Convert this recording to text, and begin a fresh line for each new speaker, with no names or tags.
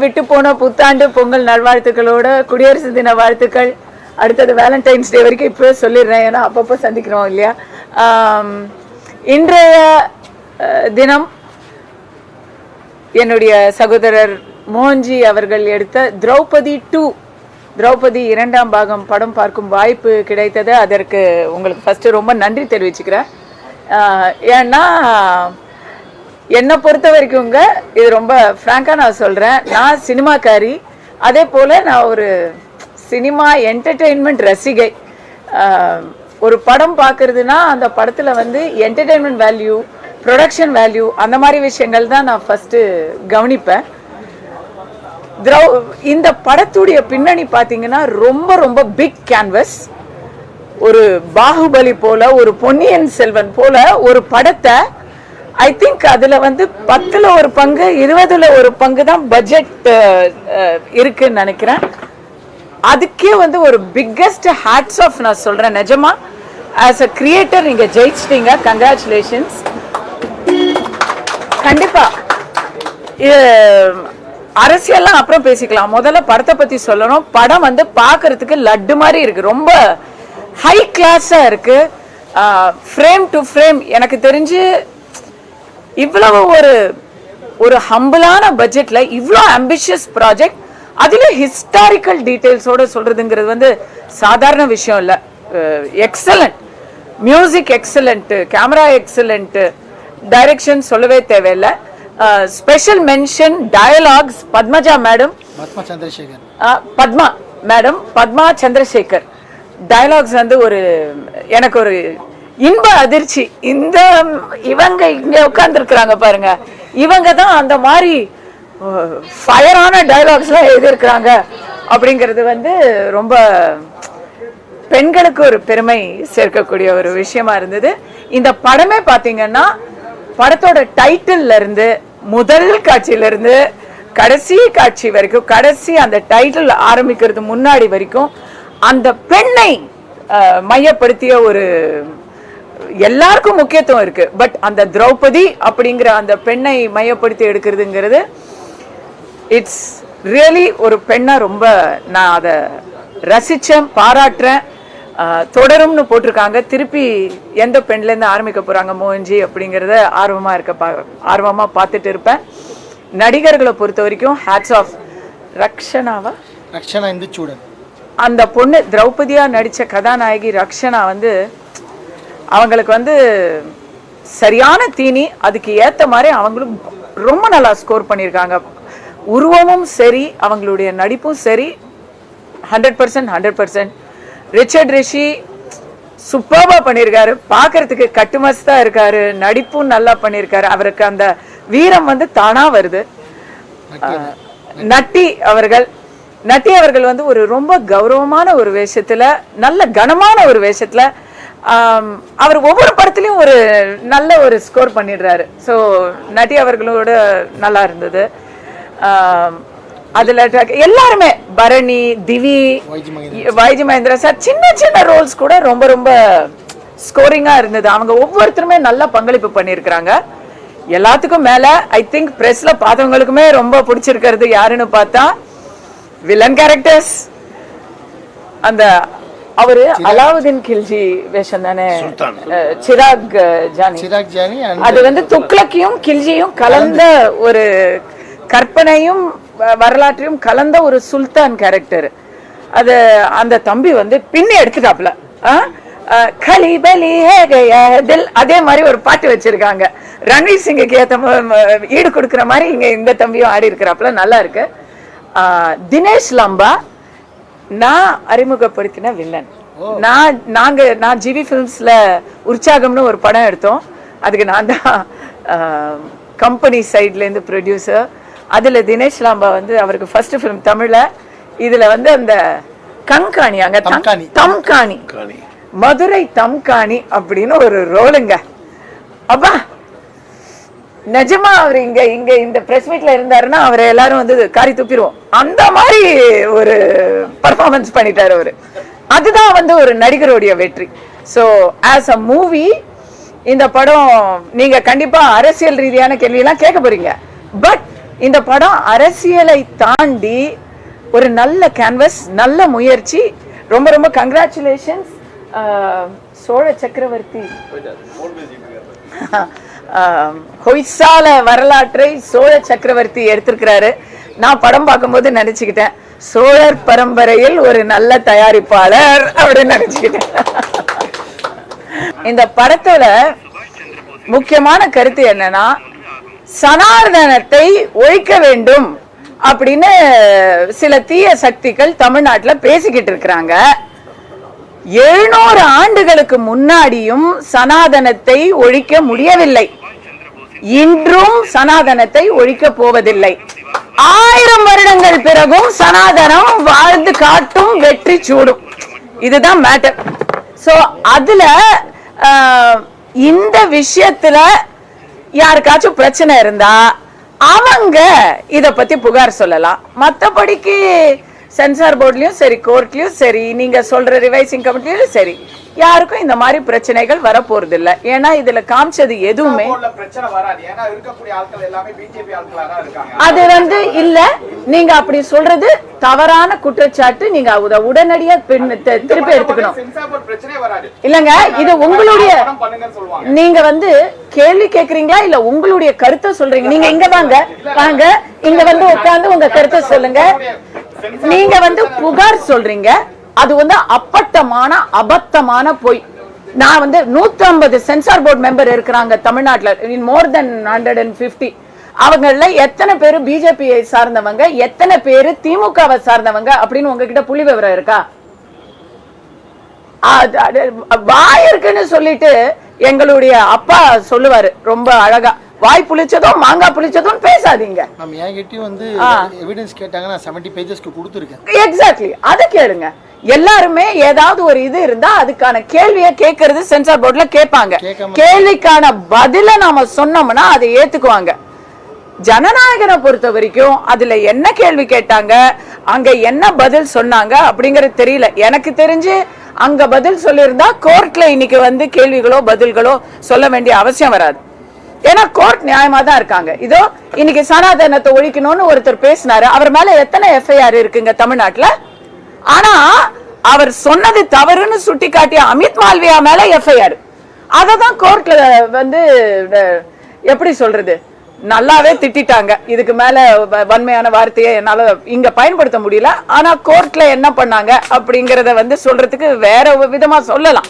விட்டு போன புத்தாண்டு பொங்கல் நல்வாழ்த்துக்களோட குடியரசு தின வாழ்த்துக்கள். அடுத்தது வேலண்டைன்ஸ் டே வரைக்கும் இப்போ சொல்லிடுறேன், ஏன்னா அப்பப்போ சந்திக்கிறோம் இல்லையா. இன்றைய தினம் என்னுடைய சகோதரர் மோகன்ஜி அவர்கள் எடுத்த திரௌபதி 2ஆம் பாகம் படம் பார்க்கும் வாய்ப்பு கிடைத்தது. அதற்கு உங்களுக்கு ஃபர்ஸ்ட் ரொம்ப நன்றி தெரிவிச்சுக்கிறேன். ஏன்னா என்னை பொறுத்த வரைக்குங்க இது ரொம்ப ஃப்ராங்காக நான் சொல்கிறேன், நான் சினிமாக்காரி, அதே போல் நான் ஒரு சினிமா என்டர்டெயின்மெண்ட் ரசிகை. ஒரு படம் பார்க்குறதுனா அந்த படத்தில் வந்து என்டர்டெயின்மெண்ட் வேல்யூ, ப்ரொடக்ஷன் வேல்யூ, அந்த மாதிரி விஷயங்கள் தான் நான் ஃபஸ்ட்டு கவனிப்பேன். இந்த படத்துடைய பின்னணி பார்த்தீங்கன்னா ரொம்ப ரொம்ப பிக் கேன்வஸ். ஒரு பாகுபலி போல, ஒரு பொன்னியின் செல்வன் போல ஒரு படத்தை ஐ திங்க் அதுல வந்து 10ல் ஒரு பங்கு 20ல் ஒரு பங்கு தான் பட்ஜெட் இருக்குன்னு நினைக்கிறேன். அதுக்கே வந்து ஒரு பிக்கஸ்ட் ஹேட்ஸ் ஆஃப் நான் சொல்றேன். நிஜமா ஆஸ் அ கிரியேட்டர் நீங்க ஜெயிச்சிட்டீங்க, கங்க்ராச்சுலேஷன்ஸ். கண்டிப்பா அரசியல்லாம் அப்புறம் பேசிக்கலாம், முதல்ல படத்தை பத்தி சொல்லணும். படம் வந்து பாக்குறதுக்கு லட்டு மாதிரி இருக்கு, ரொம்ப ஹை கிளாஸா இருக்கு. ஃப்ரேம் டு ஃப்ரேம் எனக்கு தெரிஞ்சு இவ்வளவு ஒரு ஹம்பிளான பட்ஜெட்ல இவ்வளோ ஆம்பிஷியஸ் ப்ராஜெக்ட், அதுல ஹிஸ்டாரிக்கல் டீடைல்ஸோட சொல்றதுங்கிறது வந்து சாதாரண விஷயம் இல்லை. Excellent music, excellent camera, excellent direction, சொல்லவே தேவையில்லை. Special mention dialogues Padmaja madam, Padma Chandrasekhar dialogues வந்து எனக்கு ஒரு இன்ப அதிர்ச்சி. இவங்க இங்க உட்கார்ந்துருக்கிறாங்க பாருங்க, இவங்க தான் அந்த மாதிரி ஃபயரான டயலாக்ஸ்லாம் எழுதியிருக்கிறாங்க அப்படிங்கிறது வந்து ரொம்ப பெண்களுக்கு ஒரு பெருமை சேர்க்கக்கூடிய ஒரு விஷயமா இருந்தது. இந்த படமே பார்த்தீங்கன்னா படத்தோட டைட்டில் இருந்து முதல் காட்சியில இருந்து கடைசி காட்சி வரைக்கும், கடைசி அந்த டைட்டில் ஆரம்பிக்கிறது முன்னாடி வரைக்கும் அந்த பெண்ணை மையப்படுத்திய ஒரு எல்லாருக்கும் முக்கியத்துவம் இருக்கு. பட் அந்த திரௌபதி அப்படிங்கிற அந்த பெண்ணை மையப்படுத்தி எடுக்கிறதுங்கிறது இட்ஸ் ரியலி ஒரு பெண்ணை ரொம்ப நான் அதை ரசிச்சேன், பாராட்டுறேன். தொடரும்னு போட்டிருக்காங்க, திருப்பி எந்த பெண்ல இருந்து ஆரம்பிக்க போறாங்க மோகன்ஜி அப்படிங்கறத ஆர்வமா பார்த்துட்டு இருப்பேன். நடிகர்களை பொறுத்த வரைக்கும் ஹேட்ஸ் ஆஃப். ரக்ஷனா இந்துச்சூடன் அந்த பொண்ணு திரௌபதியா நடிச்ச கதாநாயகி ரக்ஷனா வந்து அவங்களுக்கு வந்து சரியான தீனி, அதுக்கு ஏத்த மாதிரி அவங்களும் ரொம்ப நல்லா ஸ்கோர் பண்ணியிருக்காங்க. உருவமும் சரி, அவங்களுடைய நடிப்பும் சரி, 100%. ரிச்சர்ட் ரிஷி சூப்பர்பா பண்ணியிருக்காரு, பார்க்கறதுக்கு கட்டுமஸ்தா இருக்காரு, நடிப்பும் நல்லா பண்ணியிருக்காரு. அவருக்கு அந்த வீரம் வந்து தானா வருது. நட்டி அவர்கள் வந்து ஒரு ரொம்ப கௌரவமான ஒரு வேஷத்துல, நல்ல கனமான ஒரு வேஷத்துல அவர் ஒவ்வொரு படத்துலயும் ஒரு நல்ல ஒரு ஸ்கோர் பண்ணிடுறாரு. ஸோ நட்டி அவர்களோட நல்லா இருந்தது. அதுல எல்லாருமே பரணி, திவி, வைஜி மகேந்திரா சார், சின்ன ரோல்ஸ் கூட ரொம்ப ரொம்ப ஸ்கோரிங்கா இருந்தது. அவங்க ஒவ்வொருத்தருமே நல்லா பங்களிப்பு பண்ணியிருக்கிறாங்க. எல்லாத்துக்கும் மேல ஐ திங்க் பிரஸ்ல பார்த்தவங்களுக்குமே ரொம்ப பிடிச்சிருக்கிறது யாருன்னு பார்த்தா வில்லன் கேரக்டர்ஸ். அந்த அவரு அலாவுதீன் கில்ஜி வேஷம் தானே, சிராக் ஜானி. அது வந்து துக்ளக்கையும் கில்ஜியும் கலந்த ஒரு கற்பனையும் வரலாற்றையும் கலந்த ஒரு சுல்தான் கேரக்டர். அது அந்த தம்பி வந்து பின்ன எடுத்துட்டாப்ல, அதே மாதிரி ஒரு பாட்டு வச்சிருக்காங்க. ரன்வீர் சிங்குக்கு ஏத்த ஈடு கொடுக்குற மாதிரி இங்க இந்த தம்பியும் ஆடி இருக்கிறாப்ல, நல்லா இருக்கு. தினேஷ் லம்பா நான் அறிமுகப்படுத்தின வில்லன். நான் ஜிவி ஃபிலிம்ஸ்ல உற்சாகம்னு ஒரு படம் எடுத்தோம், அதுக்கு நான் தான் கம்பெனி சைட்ல இருந்து ப்ரொடியூசர். அதுல தினேஷ் லாம்பா வந்து அவருக்கு ஃபர்ஸ்ட் ஃபிலிம் தமிழ்ல, இதுல வந்து அந்த கண்காணி, அங்க தம்காணி, மதுரை தம்காணி அப்படின்னு ஒரு ரோலுங்க. அப்பா நிஜமா அவர் இங்க இந்த பிரஸ் மீட்ல இருந்தாருன்னா அவரை எல்லாரும் வந்து காரி துப்பிடுவோம், அந்த மாதிரி ஒரு பர்ஃபார்மன்ஸ் பண்ணிட்டாரு அவரு. அதுதான் வந்து ஒரு நடிகருடைய வெற்றி. ஸோ ஆஸ் அ மூவி இந்த படம் நீங்க கண்டிப்பா அரசியல் ரீதியான கேள்வியெல்லாம் கேட்க போறீங்க. பட் இந்த படம் அரசியலை தாண்டி ஒரு நல்ல கேன்வஸ், நல்ல முயற்சி. ரொம்ப ரொம்ப கங்க்ராச்சுலேஷன்ஸ் சோழ சக்கரவர்த்தி. ஹொய்சால வரலாற்றை சோழ சக்கரவர்த்தி எடுத்திருக்கிறாரு. நான் படம் பார்க்கும்போது நினைச்சுக்கிட்டேன், சோழர் பரம்பரையில் ஒரு நல்ல தயாரிப்பாளர் அப்படின்னு நினைச்சுக்கிட்டேன். இந்த படத்தோட முக்கியமான கருத்து என்னன்னா, சனாதனத்தை ஒழிக்க வேண்டும் அப்படின்னு சில தீய சக்திகள் தமிழ்நாட்டில் பேசிக்கிட்டு இருக்கிறாங்க. 700 ஆண்டுகளுக்கு முன்னாடியும் சனாதனத்தை ஒழிக்க முடியவில்லை, இன்றும் சனாதனத்தை ஒழிக்க போவதில்லை. 1000 வருடங்கள் பிறகும் சனாதனம் வாழ்ந்து காட்டும், வெற்றி சூடும். இதுதான் மேட்டர். சோ அதுல இந்த விஷயத்துல யாருக்காச்சும் பிரச்சனை இருந்தா அவங்க இத பத்தி புகார் சொல்லலாம். மத்தபடிக்கு சென்சார் போர்ட்லயும் சரி, கோர்ட்லயும் சரி, நீங்க சொல்ற ரிவைசிங் கமிட்டிலயும் சரி, யாருக்கும் இந்த மாதிரி பிரச்சனைகள் வர போறது இல்ல. ஏன்னா இதுல காமிச்சது எதுவுமே அது இல்ல. நீங்க அப்படி சொல்றது தவறான குற்றச்சாட்டு. நீங்க உடனடியா திருப்பி எடுத்துக்கணும். இல்லங்க, இது உங்களுடைய, நீங்க கேள்வி கேக்குறீங்களா இல்ல உங்களுடைய கருத்தை சொல்றீங்க? நீங்க இங்க வாங்க, இங்க உட்கார்ந்து உங்க கருத்தை சொல்லுங்க. நீங்க புகார் சொல்றீங்க, அது அப்பட்டமான அபத்தமான பொய். நான் 150 சென்சார் போர்டு மெம்பர் இருக்கிறாங்க தமிழ்நாட்டில், மோர் தென் 150. அவங்கள எத்தனை பேரு பிஜேபியை சார்ந்தவங்க, எத்தனை பேரு திமுகவை சார்ந்தவங்க அப்படின்னு உங்ககிட்ட புள்ளி விவரம் இருக்கா? வாய் இருக்குன்னு சொல்லிட்டு எங்களுடைய அப்பா சொல்லுவாரு ரொம்ப அழகா, வாய் புளிச்சதும் மாங்காய் புளிச்சதும் பேசாதீங்க.
நம்ம என்கிட்டயும் எவிடன்ஸ் கேட்டாங்க, நான் 70 பேஜஸ்க்கு கொடுத்துருக்கேன்.
எக்ஸாக்ட்லி, அதை கேளுங்க. எல்லாருமே ஏதாவது ஒரு இது இருந்தா அதுக்கான கேள்வியை கேட்கறது சென்சார் போர்ட்ல கேட்பாங்க. கேள்விக்கான பதில நாம சொன்னோம்னா அதை ஏத்துக்குவாங்க. ஜனநாயகனை பொறுத்த வரைக்கும் அதுல என்ன கேள்வி கேட்டாங்க, அங்க என்ன பதில் சொன்னாங்க அப்படிங்கறது தெரியல. எனக்கு தெரிஞ்சு அங்க பதில் சொல்லியிருந்தா கோர்ட்ல இன்னைக்கு கேள்விகளோ பதில்களோ சொல்ல வேண்டிய அவசியம் வராது. ஏன்னா கோர்ட் நியாயமா தான் இருக்காங்க. இதோ இன்னைக்கு சனாதனத்தை ஒழிக்கணும்னு ஒருத்தர் பேசினாரு, அவர் மேல எத்தனை எஃப்ஐஆர் இருக்குங்க தமிழ்நாட்டுல? ஆனா அவர் சொன்னது தவறுன்னு சுட்டி காட்டிய அமித் மால்வியா மேல எஃப்ஐஆர். அததான் கோர்ட்ல எப்படி சொல்றது, நல்லாவே திட்டாங்க. இதுக்கு மேல வன்மையான வார்த்தையை என்னால இங்க பயன்படுத்த முடியல. ஆனா கோர்ட்ல என்ன பண்ணாங்க அப்படிங்கறத சொல்றதுக்கு வேற விதமா சொல்லலாம்.